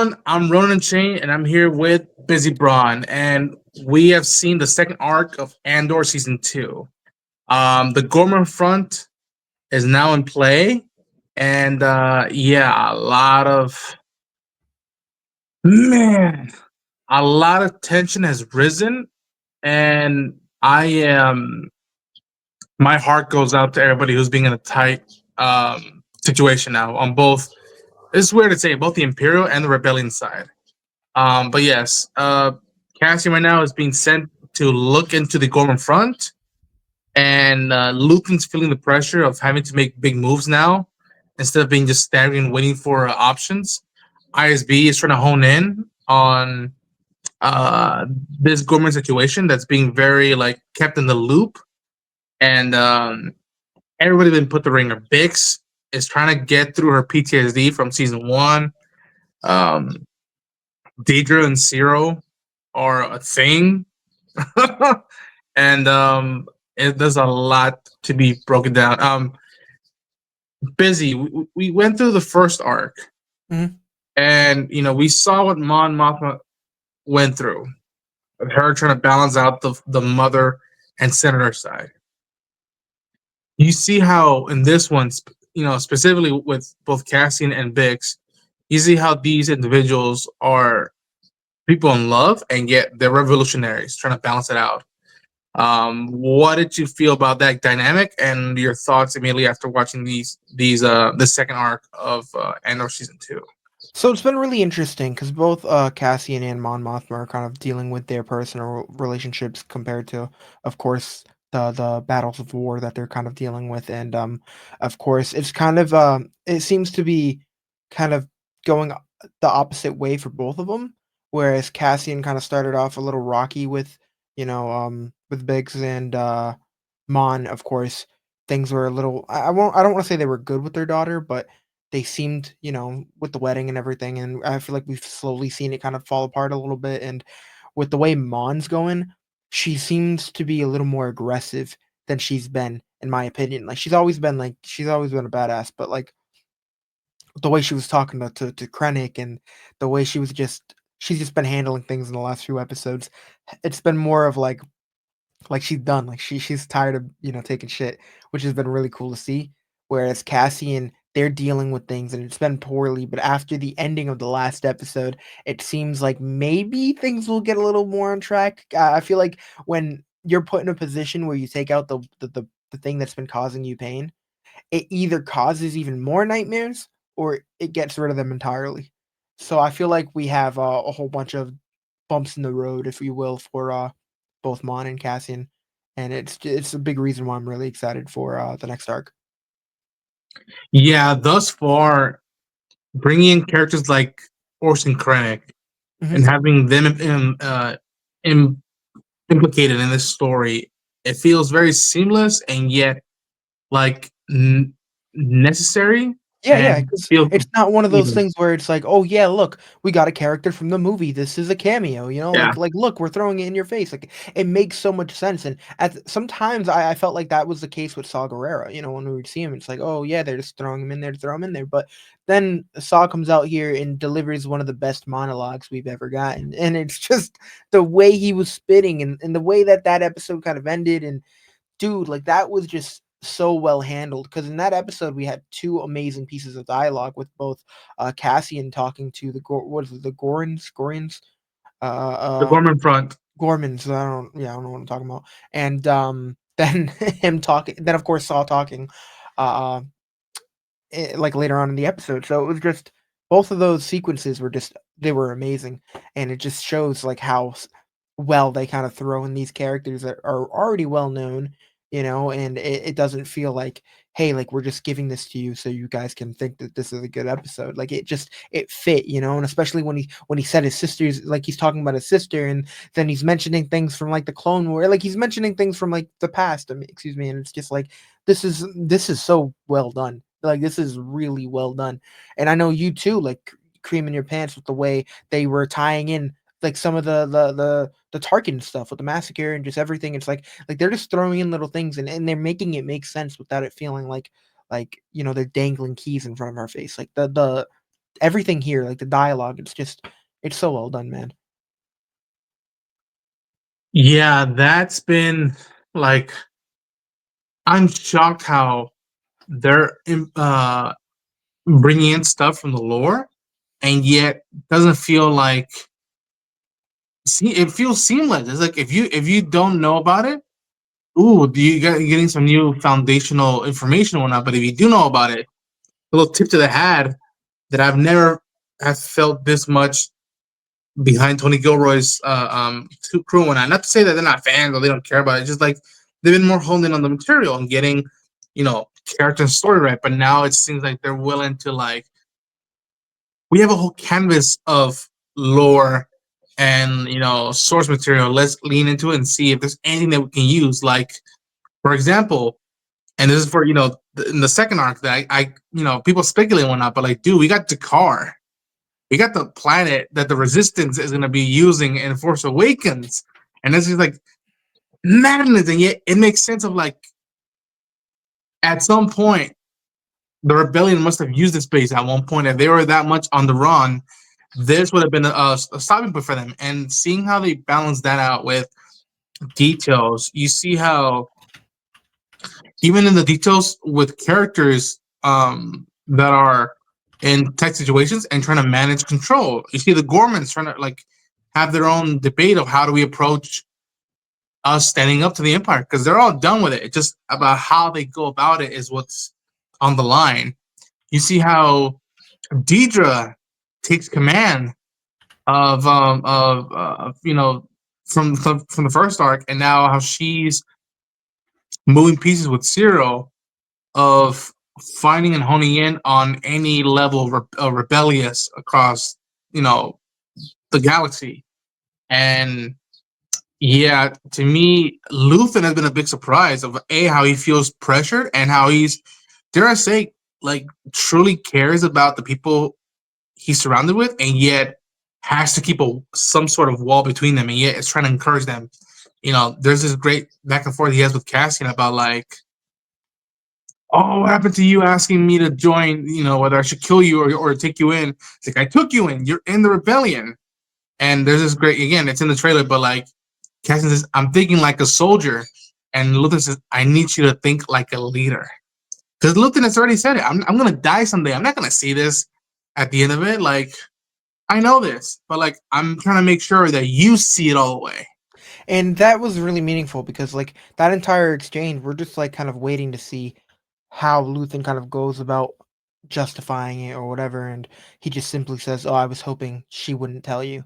I'm Ronin Chain, and I'm here with Busy Braun, and we have seen the second arc of Andor season two. The Gorman front is now in play, and yeah, man, a lot of tension has risen, and I am my heart goes out to everybody who's being in a tight situation now on both. It's weird to say both the Imperial and the Rebellion side. But yes, Cassian right now is being sent to look into the Gorman front, and Lucan's feeling the pressure of having to make big moves now instead of being just staring and waiting for options. ISB is trying to hone in on uh, this Gorman situation that's being very like kept in the loop, and everybody been put the ringer. Bix is trying to get through her PTSD from season one. Um, Deidre and Zero are a thing. And there's a lot to be broken down. Busy. We went through the first arc, Mhm. and we saw what Mon Mothma went through. Her trying to balance out the mother and senator side. You see how in this one, specifically with both Cassian and Bix, you see how these individuals are people in love, and yet they're revolutionaries trying to balance it out. What did you feel about that dynamic, and your thoughts immediately after watching these the second arc of Andor season two? So it's been really interesting because both Cassian and Mon Mothma are kind of dealing with their personal relationships compared to, of course, the battles of war that they're kind of dealing with, and of course, it's kind of it seems to be kind of going the opposite way for both of them. Whereas Cassian kind of started off a little rocky with, with Biggs and Mon, of course, things were a little. I don't want to say they were good with their daughter, but they seemed, with the wedding and everything, and I feel like we've slowly seen it kind of fall apart a little bit, and with the way Mon's going, she seems to be a little more aggressive than she's been, in my opinion. Like, she's always been a badass, but, like, the way she was talking to Krennic and the way she's just been handling things in the last few episodes, it's been more of, like she's done, like she's tired of, taking shit, which has been really cool to see. Whereas Cassian, they're dealing with things and it's been poorly, but after the ending of the last episode, it seems like maybe things will get a little more on track. I feel like when you're put in a position where you take out the thing that's been causing you pain, it either causes even more nightmares or it gets rid of them entirely. So I feel like we have a whole bunch of bumps in the road, if you will, for both Mon and Cassian, and it's a big reason why I'm really excited for the next arc. Yeah, thus far, bringing in characters like Orson Krennic Mhm. and having them im- implicated in this story, it feels very seamless and yet like necessary, Yeah, yeah, and because feels it's not one of those even. things where it's like, "Oh, yeah, look, we got a character from the movie. This is a cameo," Yeah. "Look, we're throwing it in your face." Like, it makes so much sense, and sometimes I felt like that was the case with Saw Gerrera, when we would see him, it's like, "Oh, yeah, they're just throwing him in there to throw him in there," but then Saw comes out here and delivers one of the best monologues we've ever gotten, and it's just the way he was spitting and the way that that episode kind of ended, and dude, like, that was just so well handled. Because in that episode, we had 2 amazing pieces of dialogue with both, Cassian talking to what is it, the Gorins? Uh The uh, Gorman front. Gormans, I don't know what I'm talking about, and, then him talking then, of course, Saw talking, uh, like, later on in the episode, so it was just both of those sequences were just they were amazing, and it just shows, like, how well they kinda throw in these characters that are already well known, and it doesn't feel like, "Hey, like, we're just giving this to you so you guys can think that this is a good episode." Like, it fit, and especially when he said his sister's like, he's talking about his sister, and then he's mentioning things from, like, the Clone War like, he's mentioning things from, like, the past, excuse me, and it's just like, this is so well done. Like, this is really well done, and I know you too, like, creaming your pants with the way they were tying in, like, some of the Tarkin stuff with the massacre and just everything. It's like they're just throwing in little things and they're making it make sense without it feeling like they're dangling keys in front of our face. Like, the everything here, like the dialogue, it's so well done, man. Yeah, that's been like I'm shocked how they're bringing in stuff from the lore, and yet doesn't feel like see it feels seamless. It's like if you don't know about it, ooh, you're getting some new foundational information or whatnot. But if you do know about it, a little tip to the hat that I've never have felt this much behind Tony Gilroy's crew and whatnot. Not to say that they're not fans or they don't care about it. It's just like they've been more honed in on the material and getting, character and story right. But now it seems like they're willing to like we have a whole canvas of lore and source material. Let's lean into it and see if there's anything that we can use. Like, for example, and this is for in the second arc that people speculate and whatnot, but like, dude, we got Dakar. We got the planet that the Resistance is going to be using in Force Awakens, and this is like madness. And yet, it makes sense of like at some point the rebellion must have used this base at one point. If they were that much on the run, this would have been a stopping point for them. And seeing how they balance that out with details, you see how even in the details with characters that are in tight situations and trying to manage control. You see the Gormans trying to like have their own debate of how do we approach us standing up to the Empire because they're all done with it. It's just about how they go about it is what's on the line. You see how Deidre takes command of from the first arc, and now how she's moving pieces with Cyril of finding and honing in on any level of rebellious across you know the galaxy. And yeah, to me, Luthen has been a big surprise of how he feels pressured and how he's, dare I say, like truly cares about the people he's surrounded with, and yet has to keep some sort of wall between them, and yet is trying to encourage them. There's this great back and forth he has with Cassian about like, oh, what happened to you asking me to join? Whether I should kill you or take you in. It's like I took you in. You're in the rebellion, and there's this great again. It's in the trailer, but like Cassian says, I'm thinking like a soldier. And Luthen says, I need you to think like a leader. Because Luthen has already said it. I'm going to die someday. I'm not going to see this at the end of it. Like, I know this, but like, I'm trying to make sure that you see it all the way. And that was really meaningful because like that entire exchange, we're just like kind of waiting to see how Luthen kind of goes about justifying it or whatever, and he just simply says, "Oh, I was hoping she wouldn't tell you,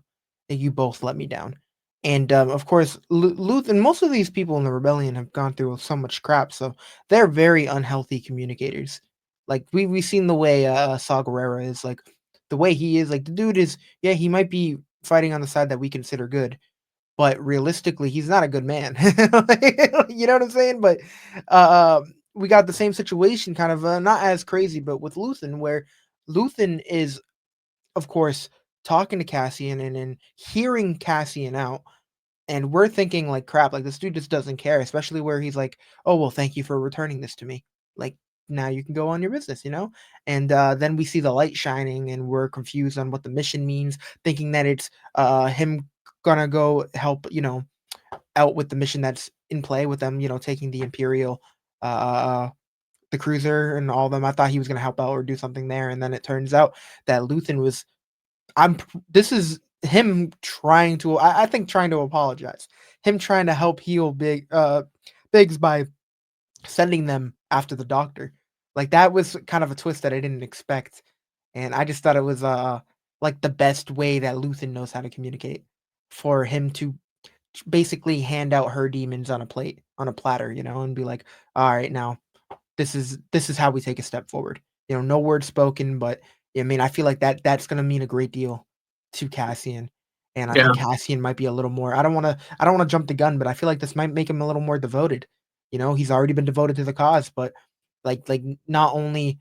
and you both let me down." And of course, Luthen, most of these people in the rebellion have gone through so much crap, so they're very unhealthy communicators. Like we've seen the way Saw Gerrera is, like the way he is, like the dude is, yeah, he might be fighting on the side that we consider good, but realistically, he's not a good man. You know what I'm saying? But we got the same situation, kind of not as crazy, but with Luthen, where Luthen is, of course, talking to Cassian and hearing Cassian out, and we're thinking like, crap, like this dude just doesn't care, especially where he's like, oh well, thank you for returning this to me. Like now you can go on your business, you know? And then we see the light shining and we're confused on what the mission means, thinking that it's him gonna go help, out with the mission that's in play with them, taking the Imperial the cruiser and all of them. I thought he was gonna help out or do something there, and then it turns out that Luthen was this is him trying to I think trying to apologize. Him trying to help heal Biggs by sending them after the doctor. Like that was kind of a twist that I didn't expect. And I just thought it was like the best way that Luthen knows how to communicate for him to basically hand out her demons on a plate, on a platter, and be like, all right, now this is how we take a step forward. No word spoken, but I mean, I feel like that's gonna mean a great deal to Cassian. And I Yeah, think Cassian might be a little more, I don't wanna jump the gun, but I feel like this might make him a little more devoted. He's already been devoted to the cause, but not only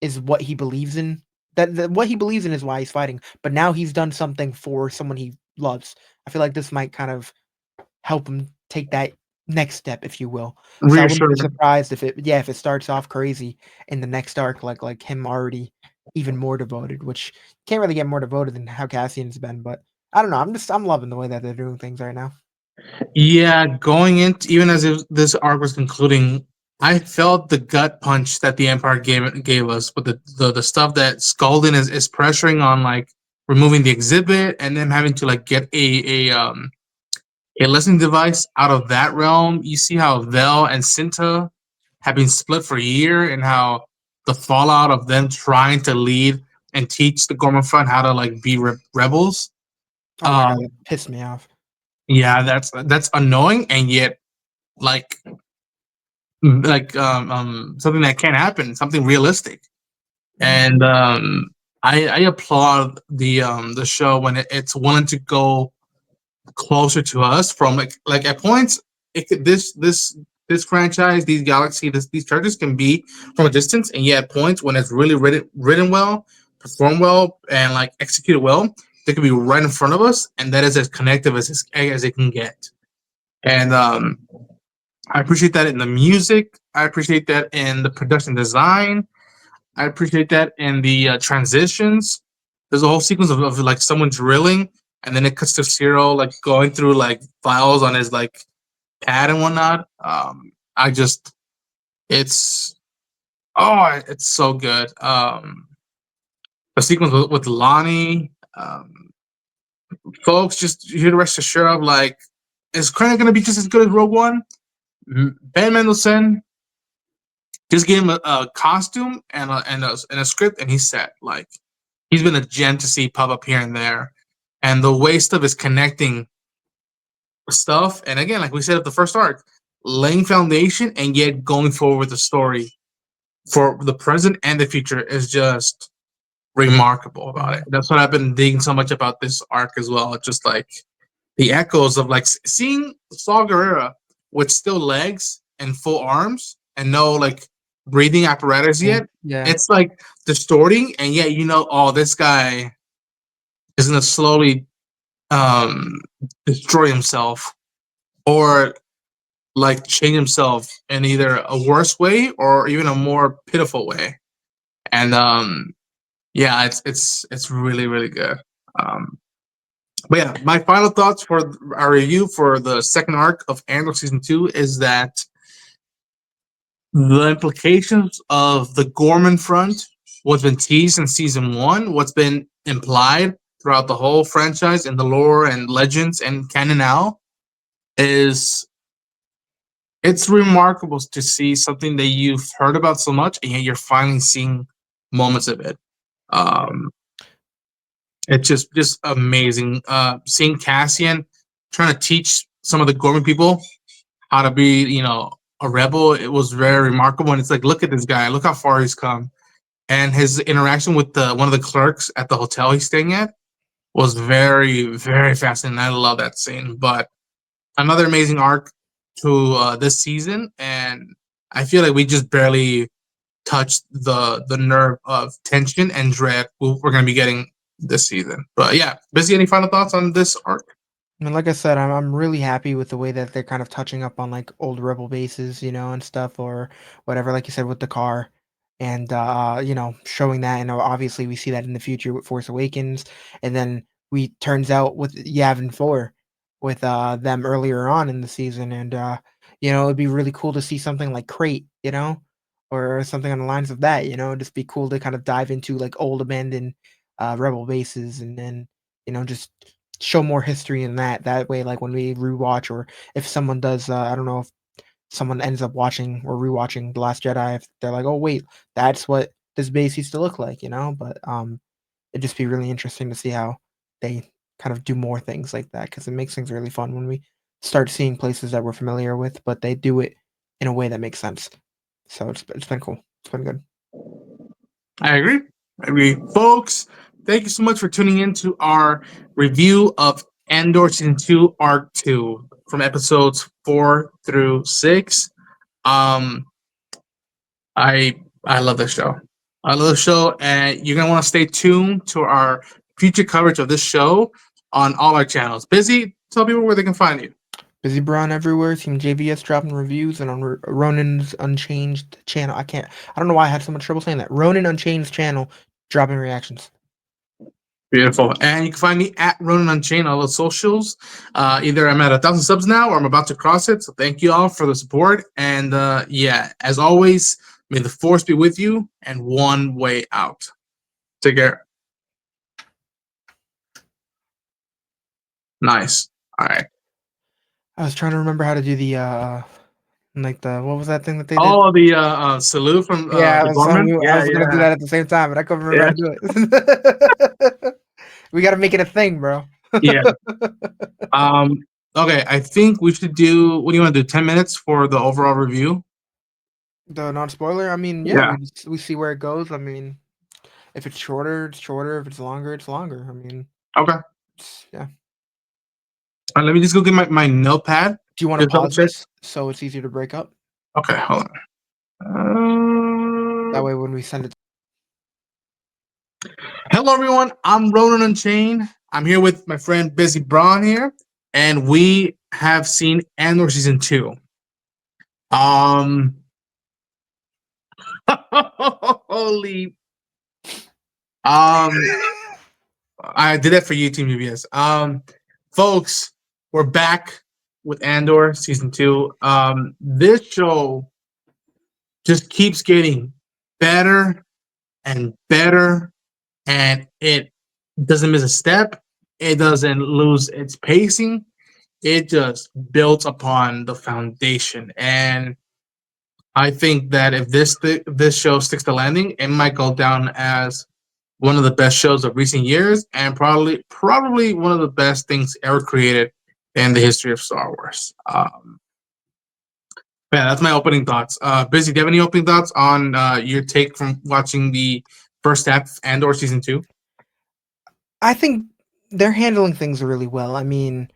is what he believes in that what he believes in is why he's fighting, but now he's done something for someone he loves. I feel like this might kind of help him take that next step, if you will. So I wouldn't be reassured. surprised if it starts off crazy in the next arc, like him already even more devoted, which can't really get more devoted than how Cassian's been. But I don't know. I'm loving the way that they're doing things right now. Yeah, going into even as this arc was concluding, I felt the gut punch that the Empire gave us with the stuff that Scalding is pressuring on, like removing the exhibit and then having to like get a listening device out of that realm. You see how Vel and Cinta have been split for a year, and how the fallout of them trying to lead and teach the Gorman Front how to like be rebels. Oh my god, Um, that pissed me off. yeah, that's annoying, and yet like something that can happen, something realistic. Mhm. And I applaud the show when it's willing to go closer to us from like at points this franchise, these galaxy, these characters can be from a distance, and yet at points when it's really written well, performed well, and like executed well, they could be right in front of us, and that is as connective as it can get. And I appreciate that in the music. I appreciate that in the production design. I appreciate that in the transitions. There's a whole sequence of like someone drilling, and then it cuts to Zero like going through like files on his like pad and whatnot. I just it's it's so good. The sequence with Lonnie, folks, just here to rest assured of like, is Krennic gonna be just as good as Rogue One? Ben Mendelsohn, just give him a costume and a script, and he's set. Like he's been a gem to see pop up here and there, and the way stuff is connecting stuff. And again, like we said at the first arc, laying foundation and yet going forward with the story for the present and the future is just remarkable about it. Mhm. That's what I've been digging so much about this arc as well. Just like the echoes of like seeing Saw Gerrera with still legs and full arms and no like breathing apparatus Yeah. yet. Yeah. It's like distorting, and yet oh, this guy is gonna slowly um destroy himself or like change himself in either a worse way or even a more pitiful way. And yeah, it's really really good. Um, but yeah, my final thoughts for our review for the second arc of Andor season 2 is that the implications of the Gorman front, what's been teased in season 1, what's been implied throughout the whole franchise in the lore and legends and canon now, is it's remarkable to see something that you've heard about so much, and yet you're finally seeing moments of it. Um, it's just amazing. Seeing Cassian trying to teach some of the Gorman people how to be, a rebel. It was very remarkable, and it's like, look at this guy, look how far he's come, and his interaction with the one of the clerks at the hotel he's staying at was very very fascinating. I love that scene. But another amazing arc to this season, and I feel like we just barely touched the nerve of tension and dread we're going to be getting this season. But yeah, Busy, any final thoughts on this arc? I mean, like I said, I'm really happy with the way that they're kind of touching up on like old rebel bases, and stuff or whatever. Like you said with the car, and showing that, and obviously we see that in the future with Force Awakens, and then we turns out with Yavin 4 with them earlier on in the season, and it'd be really cool to see something like Crate, or something on the lines of that. It'd just be cool to kind of dive into like old abandoned rebel bases, and then just show more history in that way, like when we rewatch, or if someone does, I don't know if someone ends up watching or rewatching The Last Jedi, if they're like, oh wait, that's what this base used to look like, but it'd just be really interesting to see how they kind of do more things like that, because it makes things really fun when we start seeing places that we're familiar with, but they do it in a way that makes sense. So it's been cool, it's been good. I agree. I agree. Folks, thank you so much for tuning in to our review of Andor Season 2 Arc 2 from episodes 4 through 6. Um, I I love this show. I love the show, and you're gonna want to stay tuned to our future coverage of this show on all our channels. Busy, tell people where they can find you. Busy Brown everywhere. TeamJVS dropping reviews, and on Ronin's Unchanged channel. I don't know why I had so much trouble saying that. Ronin Unchanged channel, dropping reactions. Beautiful. And you can find me at Ronin Unchained on all the socials. Either I'm at 1,000 subs now or I'm about to cross it. So thank you all for the support. And yeah, as always, may the force be with you and one way out. Take care. Nice. All right. I was trying to remember how to do the like the what was that thing that they did? Oh, the salute from Yeah, the government. I Yeah, was gonna do yeah, that at the same time, but I couldn't remember yeah, how to do it. We got to make it a thing, bro. yeah. Okay, I think we should do. What do you want to do? 10 minutes for the overall review. The non-spoiler. I mean, yeah, Yeah. we see where it goes. I mean, if it's shorter, it's shorter. If it's longer, it's longer. I mean, Okay. yeah. Let me just go get my notepad. Do you want to Just double pause check. this so it's easier to break up? Okay, hold That on. way, when we send it, Hello, everyone. I'm Ronin Unchained. I'm here with my friend Bizzy Braun here, and we have seen Andor season 2. Holy. I did that for you, TeamJVS. Folks, we're back with Andor season 2. This show just keeps getting better and better, and it doesn't miss a step. It doesn't lose its pacing. It just builds upon the foundation, and I think that if this show sticks to landing, it might go down as one of the best shows of recent years, and probably one of the best things ever created in the history of Star Wars. Yeah, that's my opening thoughts. Busy, do you have any opening thoughts on your take from watching the first half of Andor season 2? I think they're handling things really well. I mean,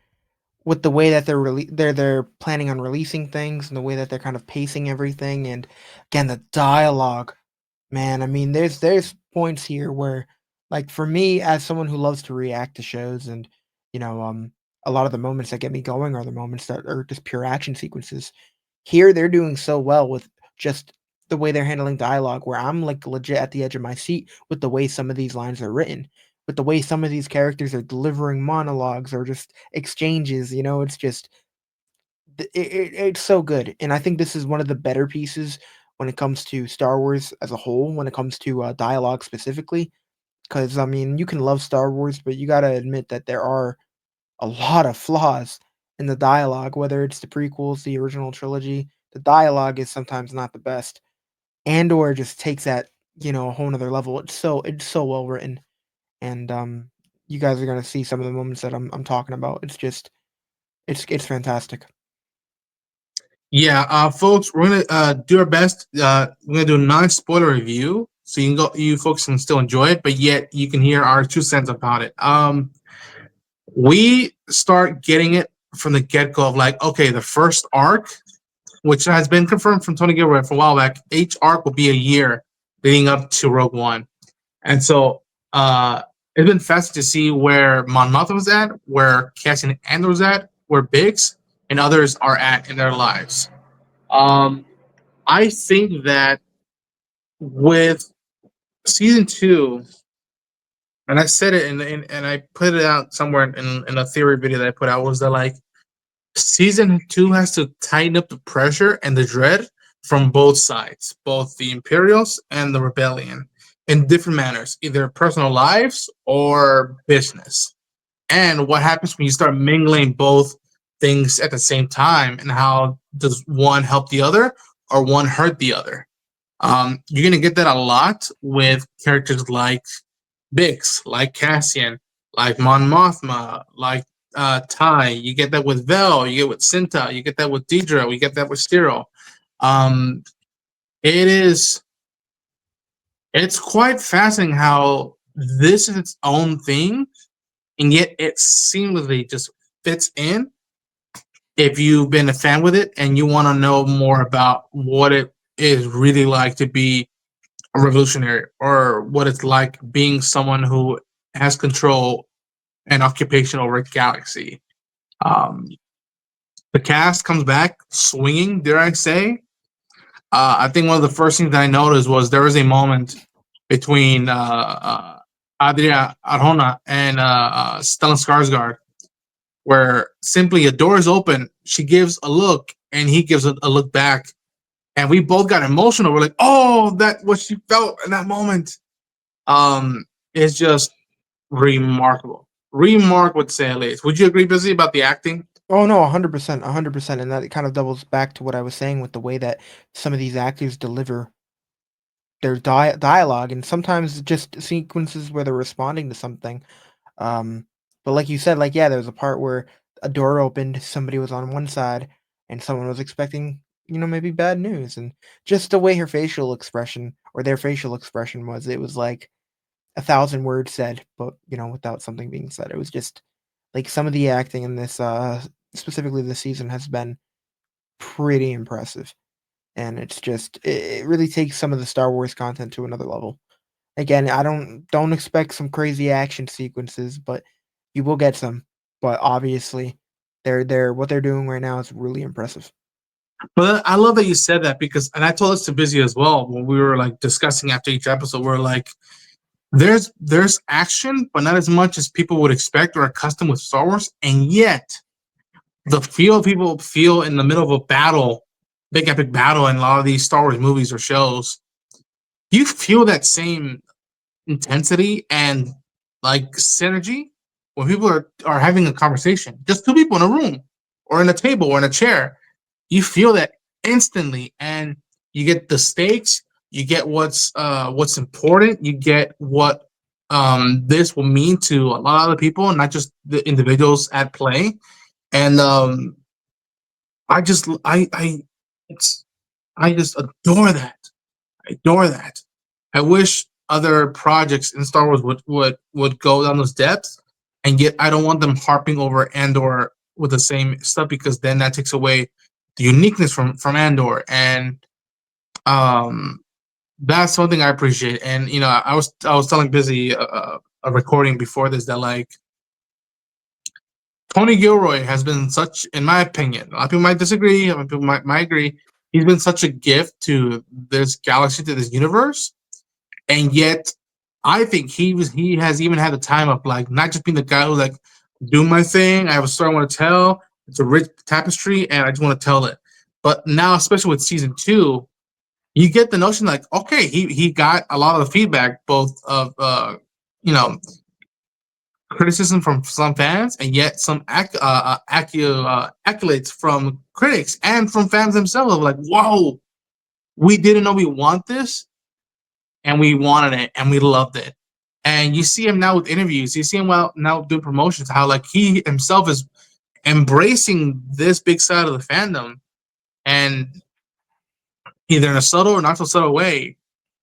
with the way that they're planning on releasing things and the way that they're kind of pacing everything, and again the dialogue, man. I mean, there's points here where, like, for me as someone who loves to react to shows, and you know, a lot of the moments that get me going are the moments that are just pure action sequences. Here, they're doing so well with just the way they're handling dialogue, where I'm like legit at the edge of my seat with the way some of these lines are written, with the way some of these characters are delivering monologues or just exchanges. You know, it's just it's so good, and I think this is one of the better pieces when it comes to Star Wars as a whole. When it comes to dialogue specifically, because I mean, you can love Star Wars, but you got to admit that there are a lot of flaws in the dialogue, whether it's the prequels, the original trilogy. The dialogue is sometimes not the best. Andor just takes that, you know, a whole nother level. It's so well written, and you guys are gonna see some of the moments that I'm talking about. It's just it's fantastic. Yeah, folks, we're gonna do our best. We're gonna do a non-spoiler review, so you folks can still enjoy it, but yet you can hear our 2 cents about it. We start getting it from the get-go of like, okay, the first arc, which has been confirmed from Tony Gilroy for a while back, each arc will be a year leading up to Rogue One. And so it's been fascinating to see where Mon Mothma was at, where Cassian Andor was at, where Biggs and others are at in their lives. Um, I think that with season 2, and I said it and I put it out somewhere in a theory video that I put out, was that like season 2 has to tighten up the pressure and the dread from both sides, both the Imperials and the Rebellion, in different manners, either personal lives or business. And what happens when you start mingling both things at the same time, and how does one help the other or one hurt the other? You're gonna get that a lot with characters like Bix, like Cassian, like Mon Mothma, like Ty. You get that with Vel. You get with Cinta. You get that with Deidre. You get that with Stiro. Um, it is. It's quite fascinating how this is its own thing, and yet it seamlessly just fits in. If you've been a fan with it and you want to know more about what it is really like to be a revolutionary, or what it's like being someone who has control and occupation over a galaxy. Um, the cast comes back swinging, dare I say. I think one of the first things that I noticed was there was a moment between Adria Arjona and Stellan Skarsgård, where simply a door is open, she gives a look, and he gives a look back, and we both got emotional. We're like, "Oh, that what she felt in that moment." It's just remarkable. Remarkable to say the least. Would you agree, Busy, about the acting? Oh no, 100%, 100%, and that kind of doubles back to what I was saying with the way that some of these actors deliver their dialogue, and sometimes just sequences where they're responding to something. Um, but like you said, like yeah, there was a part where a door opened, somebody was on one side, and someone was expecting, maybe bad news, and just the way her facial expression or their facial expression was, it was like a thousand words said, but without something being said. It was just like some of the acting in this, specifically this season, has been pretty impressive, and it's just it really takes some of the Star Wars content to another level. Again, I don't expect some crazy action sequences, but you will get some. But obviously, they're what they're doing right now is really impressive. But I love that you said that because, and I told this to Busy as well when we were like discussing after each episode. We're like, there's action, but not as much as people would expect or accustomed with Star Wars, and yet the feel people feel in the middle of a battle, big epic battle, in a lot of these Star Wars movies or shows, you feel that same intensity and like synergy when people are having a conversation. Just two people in a room or in a table or in a chair. You feel that instantly, and you get the stakes. You get what's important. You get what this will mean to a lot of the people, not just the individuals at play. And I just I it's I just adore that. I adore that. I wish other projects in Star Wars would go down those depths, and yet I don't want them harping over Andor with the same stuff because then that takes away the uniqueness from Andor, and um, that's something I appreciate. And I was telling Busy a recording before this that like Tony Gilroy has been such, in my opinion, a lot of people might disagree, a lot of people might agree. He's been such a gift to this galaxy, to this universe, and yet I think he has even had the time of like not just being the guy who's like do my thing. I have a story I want to tell. It's a rich tapestry, and I just want to tell it. But now, especially with season two, you get the notion like, okay, he got a lot of the feedback, both of you know criticism from some fans, and yet some accolades from critics and from fans themselves. Like, whoa, we didn't know we want this, and we wanted it, and we loved it. And you see him now with interviews. You see him now doing promotions. How like he himself is embracing this big side of the fandom, and either in a subtle or not so subtle way,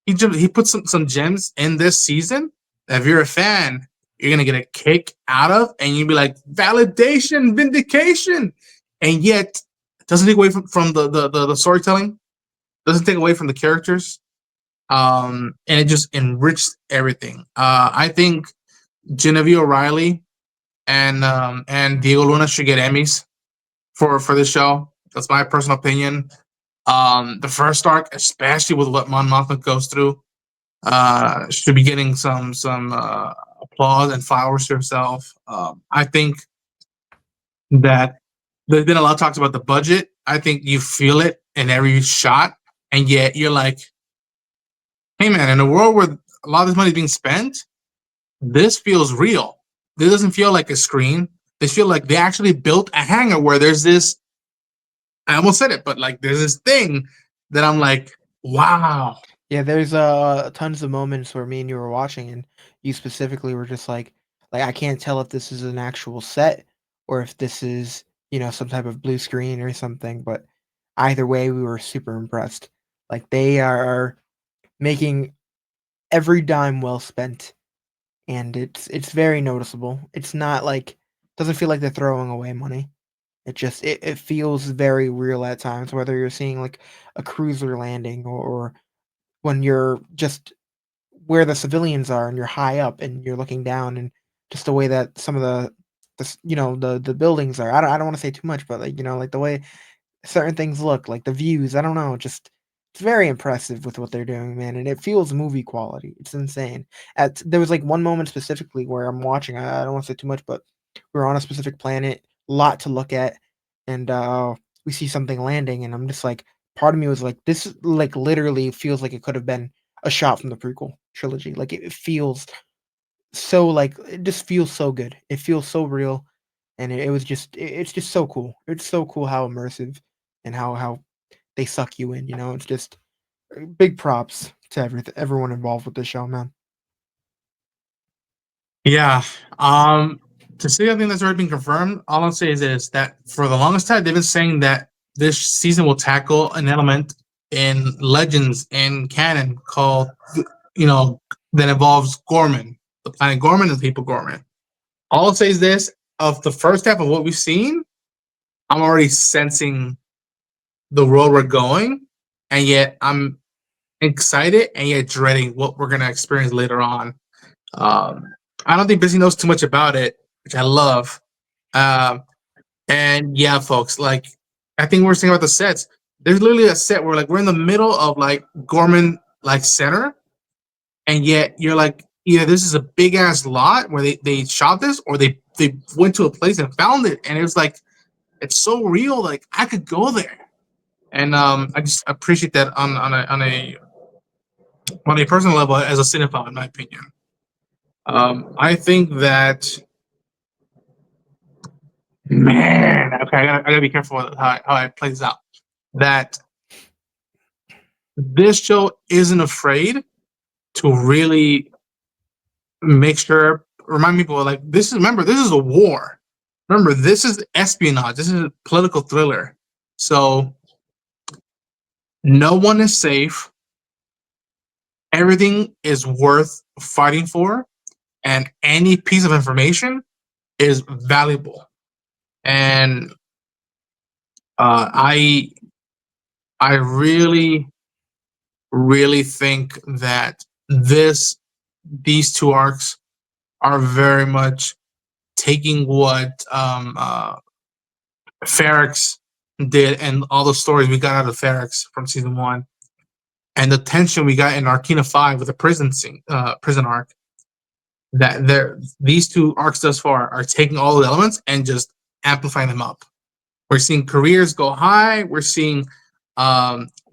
he put some gems in this season that if you're a fan, you're gonna get a kick out of, and you'll be like validation, vindication, and yet it doesn't take away from the storytelling, doesn't take away from the characters, and it just enriched everything. I think Genevieve O'Reilly and Diego Luna should get Emmys for this show. That's my personal opinion. The first arc, especially with what Mon Mothma goes through, should be getting some applause and flowers to herself. I think that there's been a lot of talks about the budget. I think you feel it in every shot, and yet you're like, hey man, in a world where a lot of this money is being spent, this feels real. This doesn't feel like a screen. This feel like they actually built a hangar where there's this. I almost said it, but like there's this thing that I'm like, wow. Yeah, there's tons of moments where me and you were watching, and you specifically were just like I can't tell if this is an actual set or if this is some type of blue screen or something. But either way, we were super impressed. Like they are making every dime well spent, and it's very noticeable. It's not like doesn't feel like they're throwing away money. It feels very real at times, whether you're seeing like a cruiser landing or when you're just where the civilians are and you're high up and you're looking down, and just the way that some of the buildings are. I don't want to say too much, but like like the way certain things look, like the views. I don't know, just it's very impressive with what they're doing, man, and it feels movie quality. It's insane. There was like one moment specifically where I'm watching. I don't want to say too much, but we're on a specific planet, lot to look at, and we see something landing, and I'm just like, part of me was like, this like literally feels like it could have been a shot from the prequel trilogy. Like it feels so like it just feels so good. It feels so real, and it was just it's just so cool. It's so cool how immersive and how they suck you in. It's just big props to everyone involved with the show, man. Yeah. To say something that's already been confirmed, all I'll say is this: that for the longest time they've been saying that this season will tackle an element in Legends and canon called, you know, that involves Gorman, the planet Gorman and the people Gorman. All I'll say is this: of the first half of what we've seen, I'm already sensing the road we're going, and yet I'm excited and yet dreading what we're gonna experience later on. Um, I don't think Bizzy knows too much about it, which I love. Um, and yeah, folks, like I think we're saying about the sets. There's literally a set where like we're in the middle of like Gorman like center, and yet you're like either this is a big ass lot where they shot this, or they went to a place and found it, and it was like it's so real. Like I could go there, and I just appreciate that on a personal level as a cinephile, in my opinion. I think that man, okay, I gotta be careful with how I play this out. That this show isn't afraid to really make sure remind people like this is remember this is a war. Remember this is espionage. This is a political thriller. So no one is safe. Everything is worth fighting for, and any piece of information is valuable. And I really really think that these two arcs are very much taking what Ferrex did and all the stories we got out of Ferrex from season one, and the tension we got in Arcana 5 with the prison arc. That these two arcs thus far are taking all the elements and just amplifying them up. We're seeing careers go high. We're seeing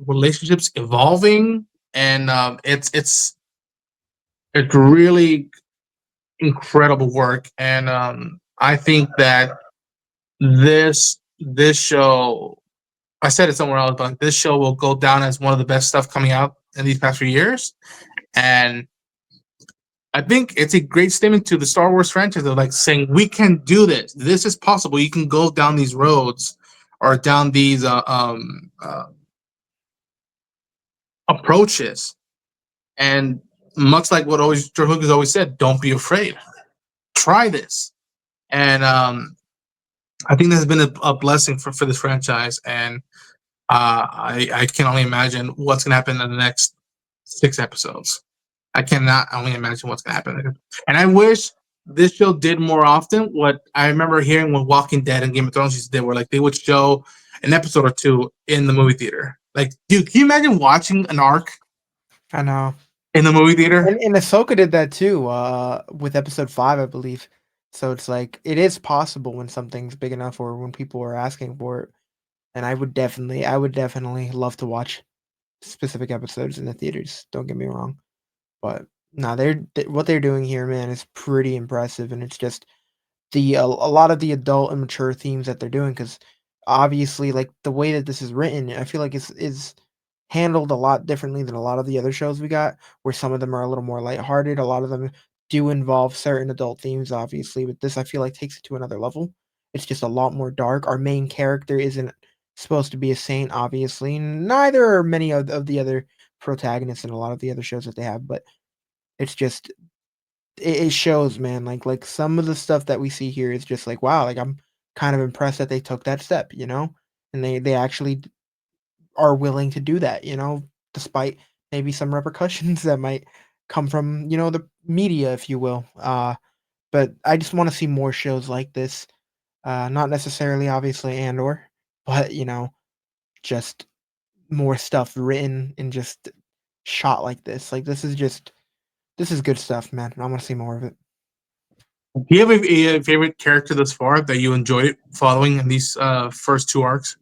relationships evolving, and it's really incredible work. And I think that this show, I said it somewhere else, but this show will go down as one of the best stuff coming out in these past few years. And I think it's a great statement to the Star Wars franchise of like saying we can do this. This is possible. You can go down these roads or down these approaches. And much like what always George Lucas always said, don't be afraid. Try this. And I think this has been a blessing for this franchise. And I can only imagine what's going to happen in the next 6 episodes. I cannot only imagine what's going to happen. And I wish this show did more often what I remember hearing when Walking Dead and Game of Thrones did, where like they would show an episode or two in the movie theater. Like, dude, can you imagine watching an arc I know. in the movie theater? And Ahsoka did that too, with episode 5, I believe. So it's like it is possible when something's big enough or when people are asking for it. And I would definitely love to watch specific episodes in the theaters. Don't get me wrong, but no, what they're doing here, man, is pretty impressive, and it's just a lot of the adult and mature themes that they're doing. Because obviously, like the way that this is written, I feel like is handled a lot differently than a lot of the other shows we got, where some of them are a little more lighthearted. A lot of them do involve certain adult themes, obviously, but this I feel like takes it to another level. It's just a lot more dark. Our main character isn't supposed to be a saint, obviously. Neither are many of the other protagonists in a lot of the other shows that they have, but it's just it shows, man. Like some of the stuff that we see here is just like wow. Like I'm kind of impressed that they took that step, and they actually are willing to do that, despite maybe some repercussions that might come from, the media, if you will. But I just want to see more shows like this. Not necessarily, obviously, Andor, but just more stuff written and just shot like this. Like this is good stuff, man. I want to see more of it. Do you have a favorite character thus far that you enjoyed following in these first two arcs?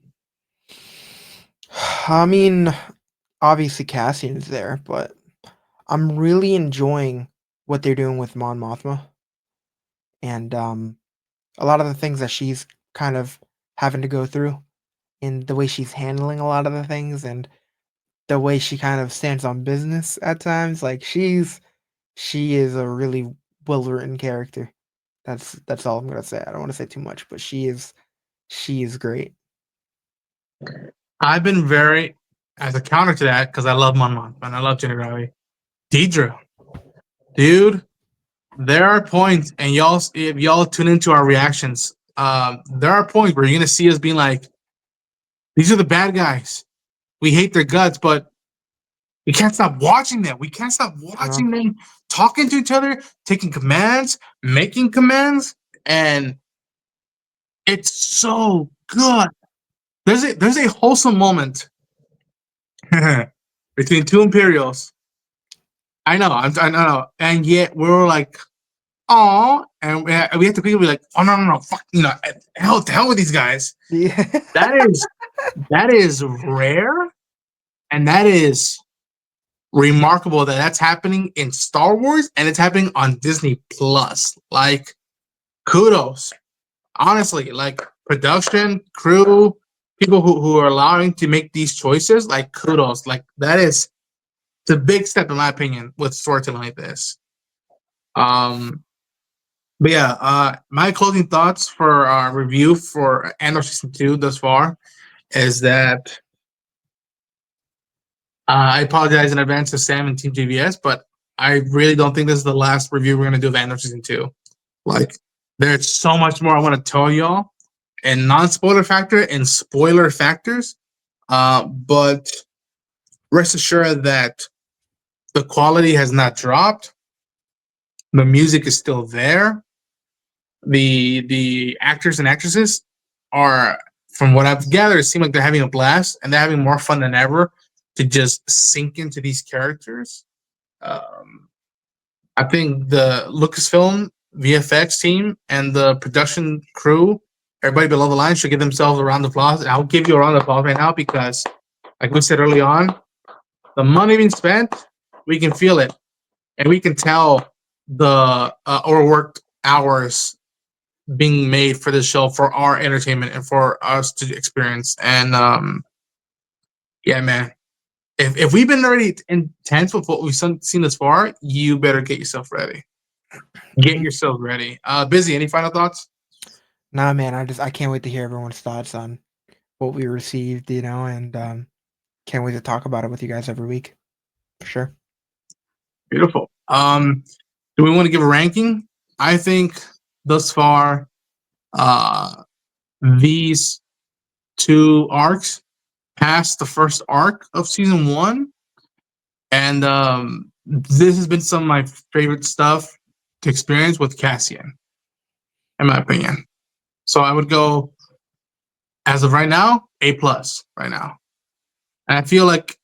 I mean, obviously Cassian's there, but I'm really enjoying what they're doing with Mon Mothma and a lot of the things that she's kind of having to go through and the way she's handling a lot of the things and the way she kind of stands on business at times. Like she is a really well written character. That's all I'm gonna say. I don't want to say too much, but she is great. I've been very, as a counter to that, because I love Mon Mothma and I love Generali. Deidre, dude, there are points, and y'all, if y'all tune into our reactions, there are points where you're gonna see us being like, "These are the bad guys. We hate their guts, but we can't stop watching them. We can't stop watching them talking to each other, taking commands, making commands, and it's so good." There's a wholesome moment between two Imperials. I know, and yet we're like, "Oh," and we have to be like, "Oh no, fuck, hell with these guys." Yeah. That is rare, and that is remarkable that that's happening in Star Wars and it's happening on Disney Plus. Like, kudos, honestly. Like production, crew, people who are allowing to make these choices. Like, kudos. Like that is it's a big step in my opinion with storytelling like this. Um, but yeah, my closing thoughts for our review for Andor season 2 thus far is that I apologize in advance to Sam and TeamJVS, but I really don't think this is the last review we're going to do of Andor season 2. Like, there's so much more I want to tell y'all, and non-spoiler factor and spoiler factors. But rest assured that the quality has not dropped. The music is still there. The actors and actresses are, from what I've gathered, seem like they're having a blast and they're having more fun than ever to just sink into these characters. Um, I think the Lucasfilm VFX team and the production crew, everybody below the line, should give themselves a round of applause. And I'll give you a round of applause right now because, like we said early on, the money being spent, we can feel it, and we can tell the overworked hours being made for this show for our entertainment and for us to experience. And yeah, man, if we've been already intense with what we've seen this far, you better get yourself ready. Get yourself ready. Bizzy, any final thoughts? Nah, man, I can't wait to hear everyone's thoughts on what we received, and can't wait to talk about it with you guys every week. For sure. Beautiful. Do we want to give a ranking? I think thus far, these two arcs past the first arc of season 1, and this has been some of my favorite stuff to experience with Cassian, in my opinion. So I would go, as of right now, A plus right now. And I feel like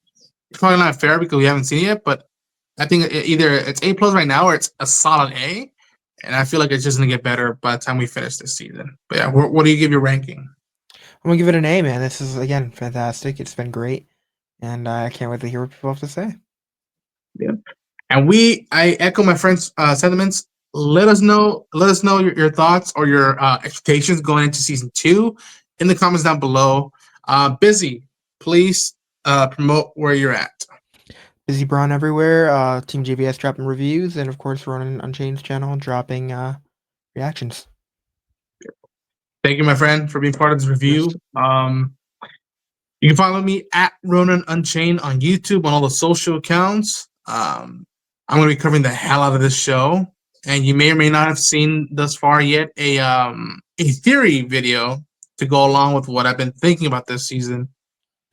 it's probably not fair because we haven't seen it yet, but I think either it's A plus right now or it's a solid A. And I feel like it's just gonna get better by the time we finish this season. But yeah, what do you give your ranking? I'm gonna give it an A, man. This is again fantastic. It's been great, and I can't wait to hear what people have to say. Yeah. And I echo my friends' sentiments. Let us know your thoughts or your expectations going into season 2 in the comments down below. Bizzy, please promote where you're at. Bizzy Braun everywhere. TeamJVS dropping reviews, and of course Ronin Unchained's channel dropping reactions. Thank you, my friend, for being part of this review. You can follow me at Ronin Unchained on YouTube on all the social accounts. I'm going to be covering the hell out of this show, and you may or may not have seen thus far yet a theory video to go along with what I've been thinking about this season.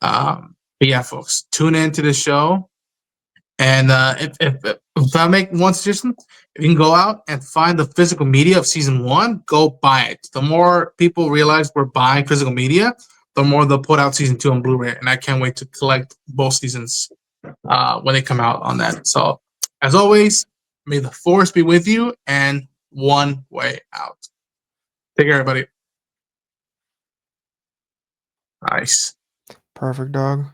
But yeah, folks, tune in to the show, and if I make one suggestion, if you can go out and find the physical media of season 1, go buy it. The more people realize we're buying physical media, the more they'll put out season 2 on Blu-ray, and I can't wait to collect both seasons when they come out on that. So, as always, may the force be with you, and one way out. Take care, everybody. Nice. Perfect, dog.